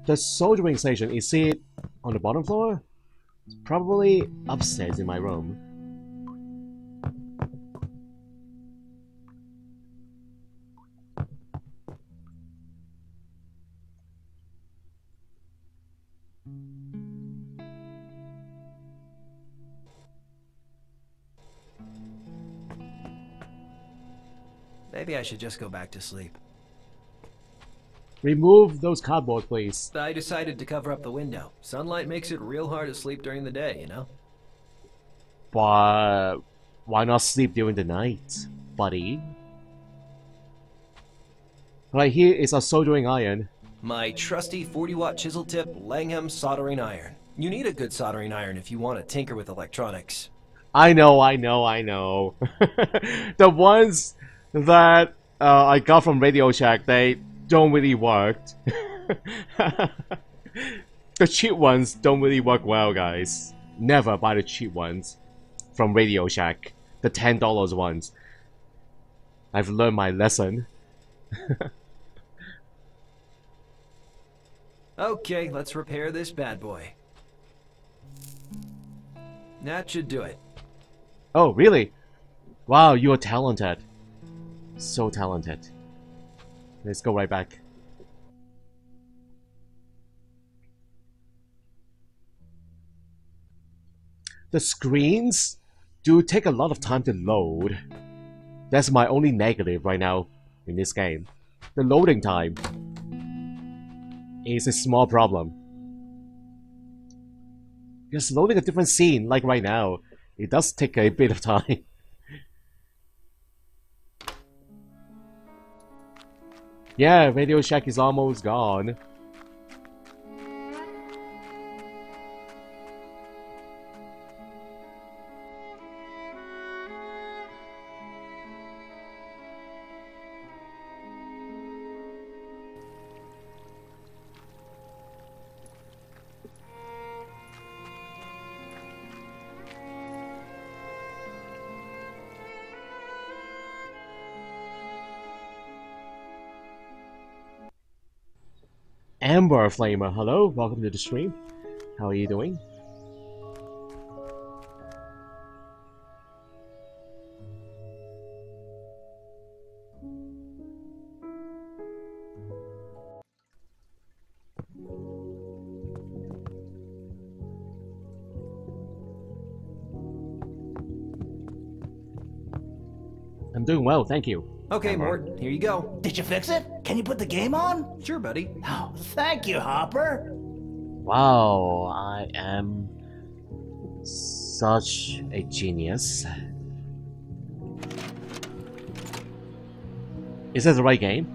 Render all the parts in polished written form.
The soldering station, is it on the bottom floor? It's probably upstairs in my room. Maybe I should just go back to sleep. Remove those cardboard, please. I decided to cover up the window. Sunlight makes it real hard to sleep during the day, you know? But why not sleep during the night, buddy? Right here is a soldering iron. My trusty 40-watt chisel tip Langham soldering iron. You need a good soldering iron if you want to tinker with electronics. I know. The ones that I got from Radio Shack, they don't really work. The cheap ones don't really work well, guys. Never buy the cheap ones from Radio Shack. The $10 ones. I've learned my lesson. Okay, let's repair this bad boy. That should do it. Oh, really? Wow, you are talented. So talented. Let's go right back. The screens do take a lot of time to load. That's my only negative right now in this game. The loading time is a small problem. Because loading a different scene, like right now, it does take a bit of time. Yeah, Radio Shack is almost gone. Amber Flamer, hello, welcome to the stream. How are you doing? I'm doing well, thank you. Okay, Mort, here you go. Did you fix it? Can you put the game on? Sure, buddy. Oh, thank you, Hopper. Wow, I am such a genius. Is that the right game?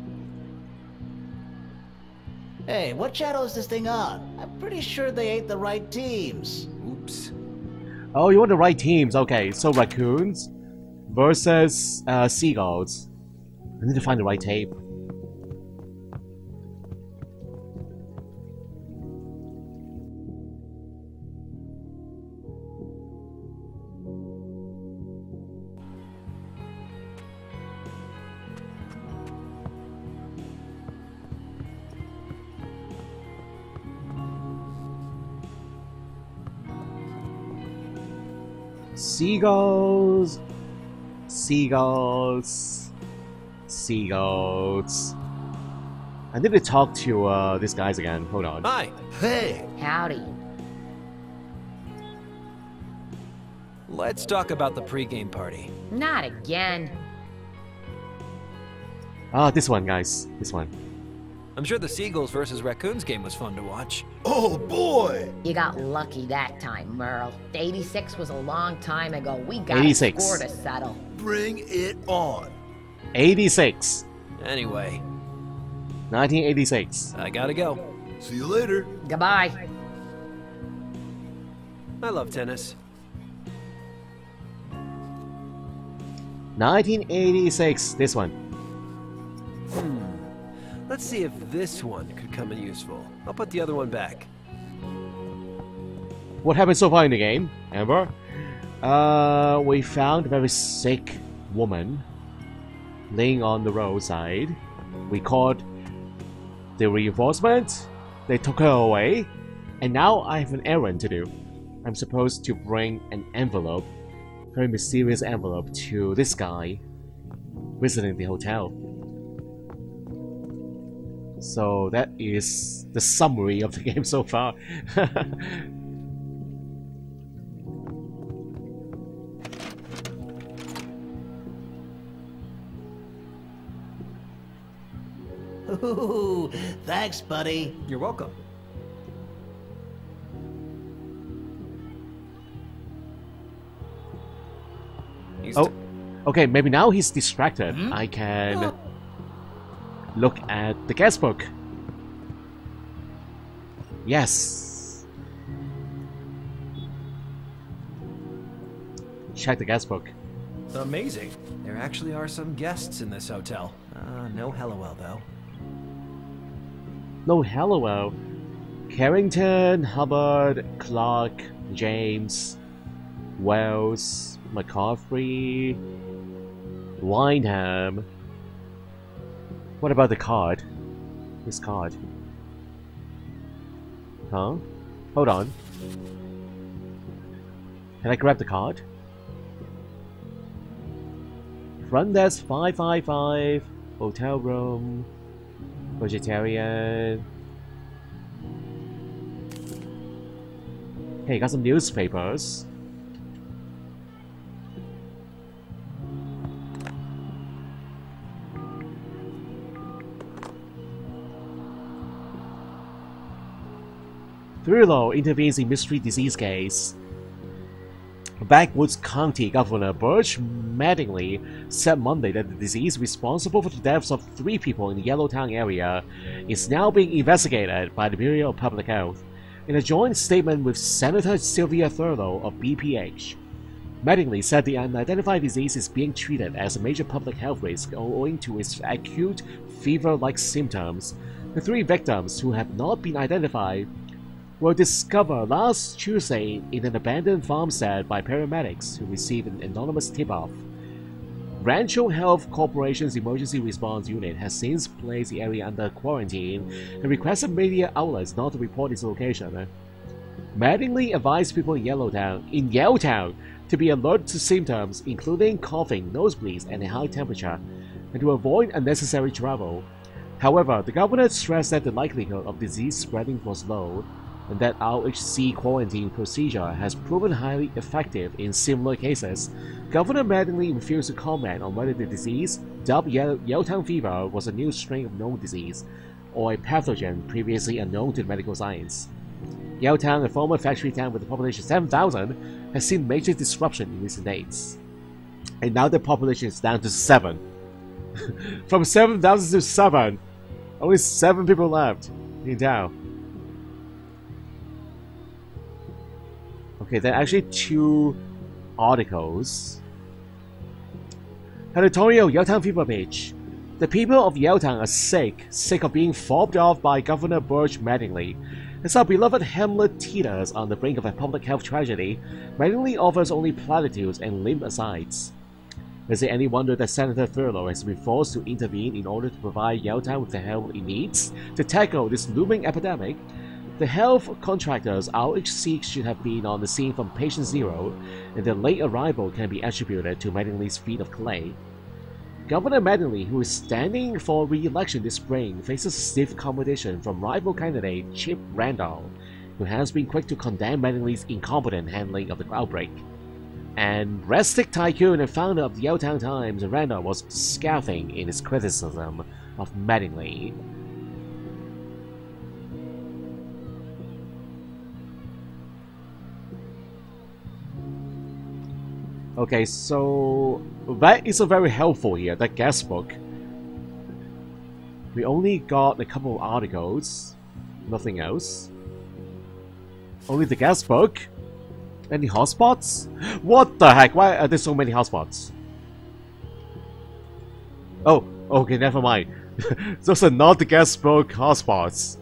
Hey, what channel is this thing on? I'm pretty sure they ain't the right teams. Oops. Oh, you want the right teams. Okay, so raccoons versus seagulls. I need to find the right tape. Seagulls, seagulls, seagulls. I need to talk to these guys again. Hold on. Hi. Hey. Howdy. Let's talk about the pregame party. Not again. Ah, this one, guys. This one. I'm sure the Seagulls versus Raccoons game was fun to watch. Oh, boy. You got lucky that time, Merle. 86 was a long time ago. We got 86. a score to settle. Bring it on. 86. Anyway, 1986. I gotta go. See you later. Goodbye. I love tennis. 1986. This one. Let's see if this one could come in useful. I'll put the other one back. What happened so far in the game, Amber? We found a very sick woman laying on the roadside. We called the reinforcement, they took her away, and now I have an errand to do. I'm supposed to bring an envelope, very mysterious envelope, to this guy visiting the hotel. So that is the summary of the game so far. Ooh, thanks, buddy. You're welcome. Oh, okay, maybe now he's distracted. I can look at the guest book. Yes. Check the guest book. Amazing. There actually are some guests in this hotel. No Hellowell, though. No Hellowell. Carrington, Hubbard, Clark, James, Wells, McCaffrey, Windham. What about the card? This card. Huh? Hold on. Can I grab the card? Front desk 555, hotel room, vegetarian. Hey, got some newspapers. Thurlow intervenes in mystery disease case. Backwoods County Governor Birch Mattingly said Monday that the disease responsible for the deaths of 3 people in the Yellowtown area is now being investigated by the Bureau of Public Health. In a joint statement with Senator Sylvia Thurlow of BPH, Mattingly said the unidentified disease is being treated as a major public health risk owing to its acute fever-like symptoms. The 3 victims, who have not been identified, were discovered last Tuesday in an abandoned farmstead by paramedics who received an anonymous tip-off. Rancho Health Corporation's Emergency Response Unit has since placed the area under quarantine and requested media outlets not to report its location. Mattingly advised people in Yellowtown to be alert to symptoms including coughing, nosebleeds, and a high temperature, and to avoid unnecessary travel. However, the governor stressed that the likelihood of disease spreading was low, and that RHC quarantine procedure has proven highly effective in similar cases. Governor Mattingly refused to comment on whether the disease, dubbed Yellowtown fever, was a new strain of known disease, or a pathogen previously unknown to medical science. Yellowtown, a former factory town with a population of 7,000, has seen major disruption in recent days. And now the population is down to 7. From 7,000 to 7! Only 7 people left in town. Okay, there are actually 2 articles. Editorial Yellowtown Fever page. The people of Yellowtown are sick of being fobbed off by Governor Birch Mattingly. As our beloved hamlet teeters on the brink of a public health tragedy, Mattingly offers only platitudes and limp asides. Is it any wonder that Senator Thurlow has been forced to intervene in order to provide Yellowtown with the help it needs to tackle this looming epidemic? The health contractors RHC should have been on the scene from patient 0, and their late arrival can be attributed to Mattingly's feet of clay. Governor Mattingly, who is standing for re-election this spring, faces stiff competition from rival candidate Chip Randall, who has been quick to condemn Mattingly's incompetent handling of the outbreak. And breadstick tycoon and founder of the Yellowtown Times, Randall was scoffing in his criticism of Mattingly. Okay, so that isn't very helpful here, that guest book. We only got a couple of articles, nothing else. Only the guest book? Any hotspots? What the heck, why are there so many hotspots? Oh, okay, never mind. Those are not the guest book hotspots.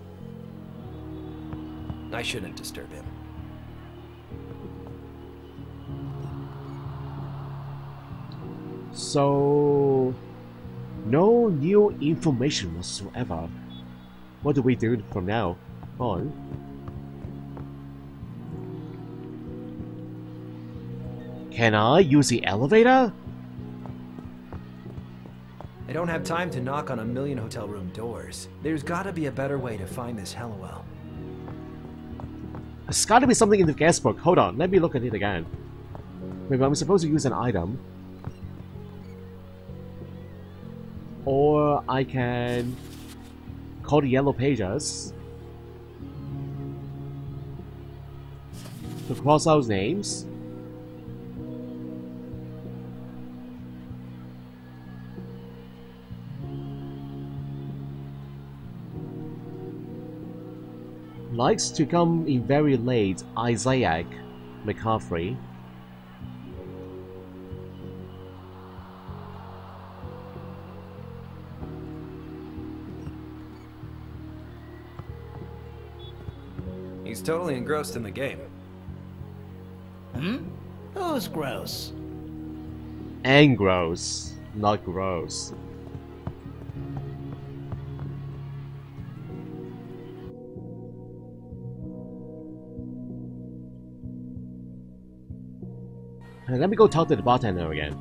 I shouldn't disturb him. So, no new information whatsoever. What do we do from now on? Can I use the elevator? I don't have time to knock on a million hotel room doors. There's gotta be a better way to find this Hallowell. There's gotta be something in the guest book. Hold on, let me look at it again. Maybe I'm supposed to use an item. Or I can call the yellow pages to cross out names. Likes to come in very late, Isaac McCaffrey. He's totally engrossed in the game. Who's gross? And gross, not gross. Let me go talk to the bartender again.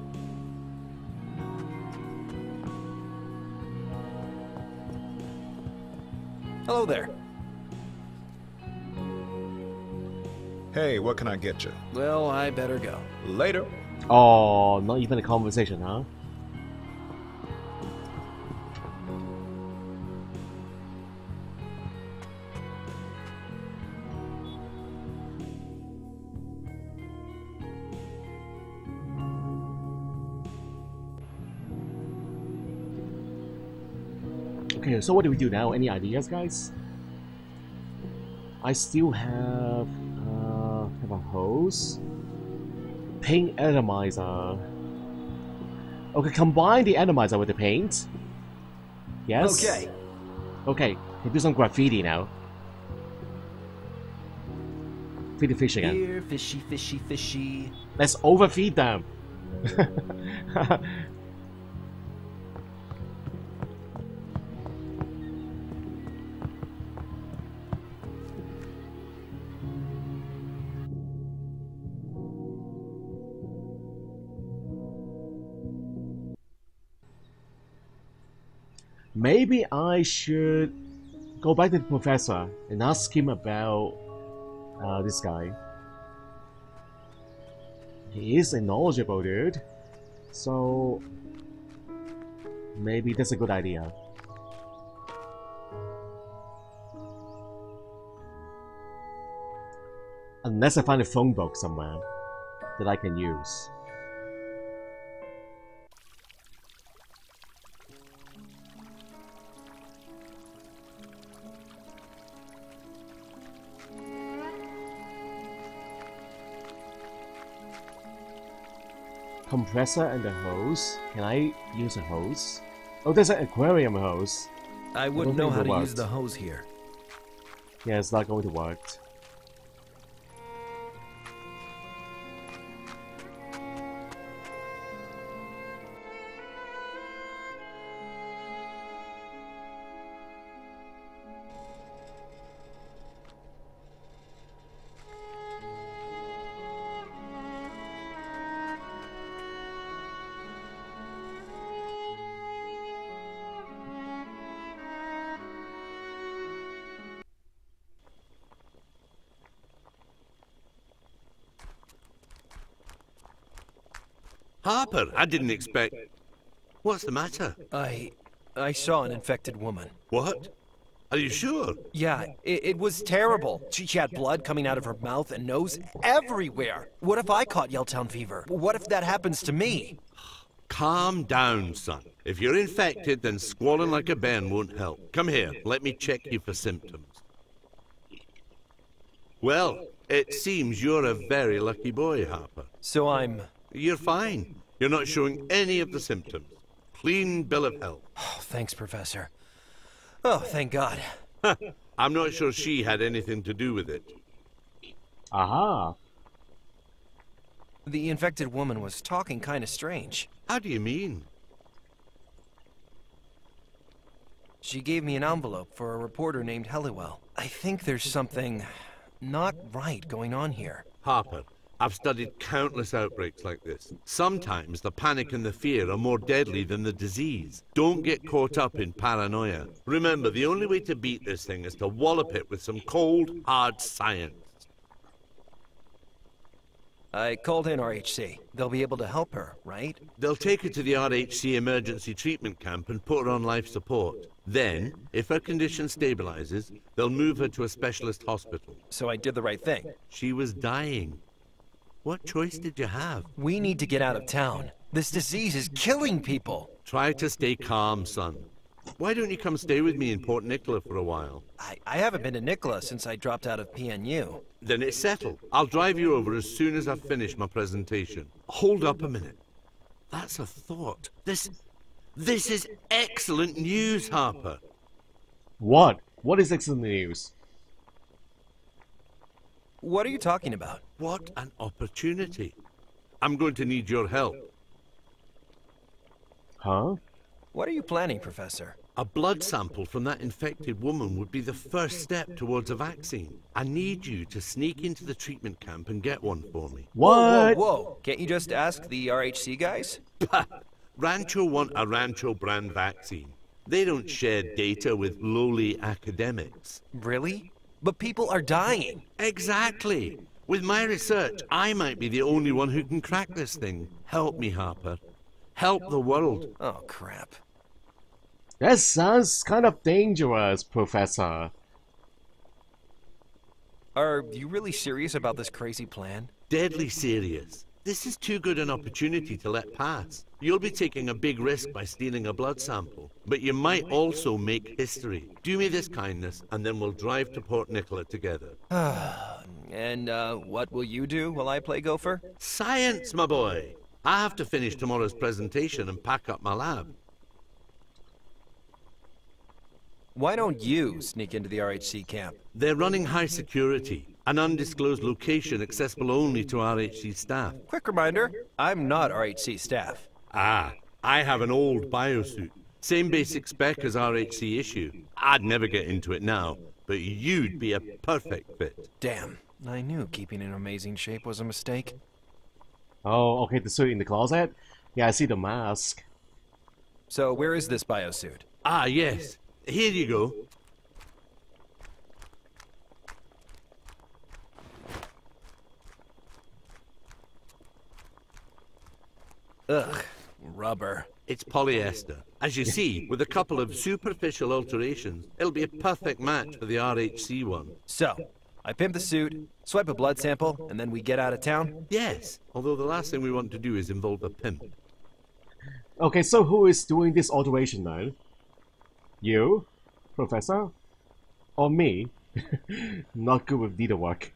Hello there. Hey, what can I get you? Well, I better go. Later. Oh, not even a conversation, huh? Okay, so what do we do now? Any ideas, guys? I still have a hose. Paint atomizer. Okay, combine the atomizer with the paint. Yes? Okay. Okay, can do some graffiti now. Feed the fish again. Here, fishy, fishy, fishy. Let's overfeed them. Maybe I should go back to the professor and ask him about this guy. He is a knowledgeable dude, so maybe that's a good idea. Unless I find a phone book somewhere that I can use. Compressor and the hose. Can I use a hose? Oh, there's an aquarium hose. I wouldn't know how to use the hose here. Yeah, it's not going to work. Harper, I didn't expect... What's the matter? I saw an infected woman. What? Are you sure? Yeah, it was terrible. She had blood coming out of her mouth and nose everywhere. What if I caught Yelltown fever? What if that happens to me? Calm down, son. If you're infected, then squalling like a bairn won't help. Come here, let me check you for symptoms. Well, it seems you're a very lucky boy, Harper. So I'm... You're fine. You're not showing any of the symptoms. Clean bill of health. Oh, thanks, Professor. Oh, thank God. I'm not sure she had anything to do with it. Aha. The infected woman was talking kind of strange. How do you mean? She gave me an envelope for a reporter named Helliwell. I think there's something not right going on here. Harper, I've studied countless outbreaks like this. Sometimes the panic and the fear are more deadly than the disease. Don't get caught up in paranoia. Remember, the only way to beat this thing is to wallop it with some cold, hard science. I called in RHC. They'll be able to help her, right? They'll take her to the RHC emergency treatment camp and put her on life support. Then, if her condition stabilizes, they'll move her to a specialist hospital. So I did the right thing. She was dying. What choice did you have? We need to get out of town. This disease is killing people. Try to stay calm, son. Why don't you come stay with me in Port Nicola for a while? I haven't been to Nicola since I dropped out of PNU. Then it's settled. I'll drive you over as soon as I've finished my presentation. Hold up a minute. That's a thought. This is excellent news, Harper. What? What is excellent news? What are you talking about? What an opportunity. I'm going to need your help. Huh? What are you planning, Professor? A blood sample from that infected woman would be the first step towards a vaccine. I need you to sneak into the treatment camp and get one for me. What? Whoa, whoa, whoa. Can't you just ask the RHC guys? Rancho want a Rancho brand vaccine. They don't share data with lowly academics. Really? But people are dying. Exactly. With my research, I might be the only one who can crack this thing. Help me, Harper. Help the world. Oh, crap. That sounds kind of dangerous, Professor. Are you really serious about this crazy plan? Deadly serious. This is too good an opportunity to let pass. You'll be taking a big risk by stealing a blood sample, but you might also make history. Do me this kindness, and then we'll drive to Port Nicola together. And, what will you do while I play gopher? Science, my boy! I have to finish tomorrow's presentation and pack up my lab. Why don't you sneak into the RHC camp? They're running high security, an undisclosed location accessible only to RHC staff. Quick reminder, I'm not RHC staff. Ah, I have an old biosuit. Same basic spec as RHC issue. I'd never get into it now, but you'd be a perfect fit. Damn, I knew keeping in amazing shape was a mistake. Oh, okay, the suit in the closet? Yeah, I see the mask. So where is this biosuit? Ah, yes. Here you go. Ugh, rubber. It's polyester. As you see, with a couple of superficial alterations, it'll be a perfect match for the RHC one. So, I pimp the suit, swipe a blood sample, and then we get out of town? Yes, although the last thing we want to do is involve a pimp. Okay, so who is doing this alteration then? You, Professor? Or me? Not good with needlework.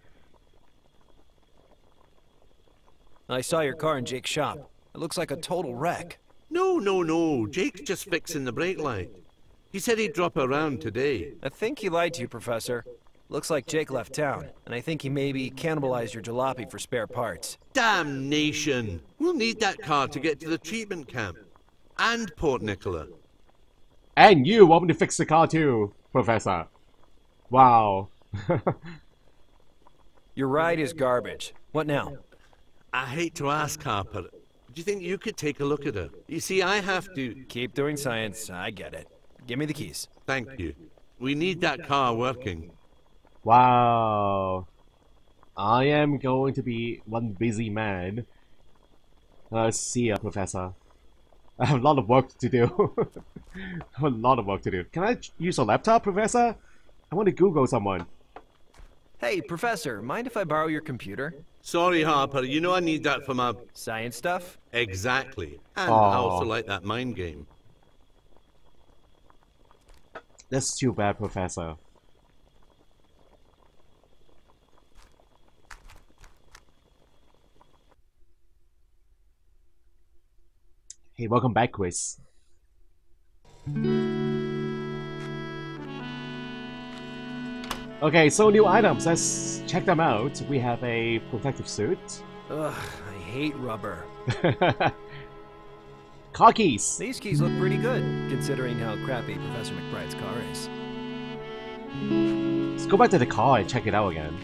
I saw your car in Jake's shop. It looks like a total wreck. No. Jake's just fixing the brake light. He said he'd drop around today. I think he lied to you, Professor. Looks like Jake left town, and I think he maybe cannibalized your jalopy for spare parts. Damnation! We'll need that car to get to the treatment camp. And Port Nicola. And you want me to fix the car too, Professor. Wow. Your ride is garbage. What now? I hate to ask, Harper. Do you think you could take a look at her? You see, I have to... Keep doing science. I get it. Give me the keys. Thank you. We need that car working. Wow. I am going to be one busy man. See ya, Professor. I have a lot of work to do. I have a lot of work to do. Can I use a laptop, Professor? I want to Google someone. Hey, Professor, mind if I borrow your computer? Sorry, Harper. You know I need that for my... Science stuff? Exactly. And I also like that mind game. That's too bad, Professor. Hey, welcome back, Chris. Okay, so new items. Let's check them out. We have a protective suit. Ugh, I hate rubber. Car keys! These keys look pretty good, considering how crappy Professor McBride's car is. Let's go back to the car and check it out again.